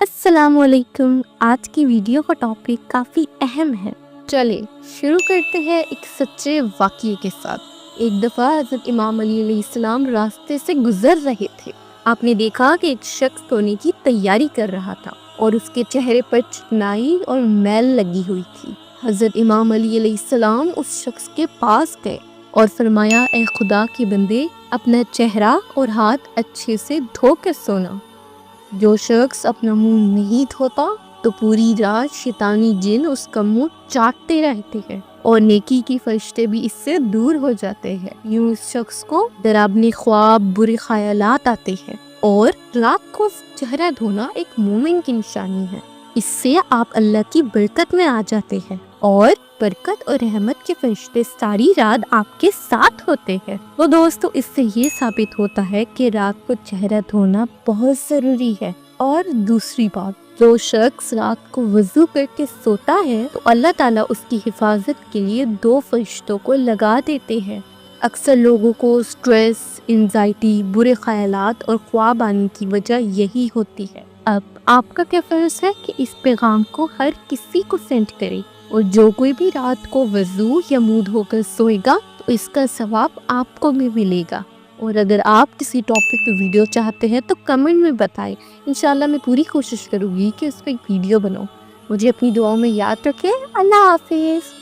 السلام علیکم۔ آج کی ویڈیو کا ٹاپک کافی اہم ہے۔ چلے شروع کرتے ہیں ایک سچے واقعے کے ساتھ۔ ایک دفعہ حضرت امام علی علیہ السلام راستے سے گزر رہے تھے۔ آپ نے دیکھا کہ ایک شخص سونے کی تیاری کر رہا تھا اور اس کے چہرے پر چکنائی اور میل لگی ہوئی تھی۔ حضرت امام علی علیہ السلام اس شخص کے پاس گئے اور فرمایا، اے خدا کے بندے، اپنا چہرہ اور ہاتھ اچھے سے دھو کر سونا۔ جو شخص اپنا منہ نہیں دھوتا تو پوری رات شیطانی جن اس کا منہ چاٹتے رہتے ہیں اور نیکی کی فرشتے بھی اس سے دور ہو جاتے ہیں۔ یوں اس شخص کو ڈراونے خواب، برے خیالات آتے ہیں، اور رات کو چہرہ دھونا ایک مومن کی نشانی ہے۔ اس سے آپ اللہ کی برکت میں آ جاتے ہیں اور برکت اور رحمت کے فرشتے ساری رات آپ کے ساتھ ہوتے ہیں۔ تو دوستو، اس سے یہ ثابت ہوتا ہے کہ رات کو چہرہ دھونا بہت ضروری ہے۔ اور دوسری بات، جو شخص رات کو وضو کر کے سوتا ہے تو اللہ تعالیٰ اس کی حفاظت کے لیے 2 فرشتوں کو لگا دیتے ہیں۔ اکثر لوگوں کو سٹریس، انزائٹی، برے خیالات اور خواب آنے کی وجہ یہی ہوتی ہے۔ اب آپ کا کیا فرض ہے کہ اس پیغام کو ہر کسی کو سینڈ کرے، اور جو کوئی بھی رات کو وضو یا منہ دھو کر سوئے گا تو اس کا ثواب آپ کو بھی ملے گا۔ اور اگر آپ کسی ٹاپک پہ ویڈیو چاہتے ہیں تو کمنٹ میں بتائیں، انشاءاللہ میں پوری کوشش کروں گی کہ اس پہ ایک ویڈیو بناؤں۔ مجھے اپنی دعاؤں میں یاد رکھیں۔ اللہ حافظ۔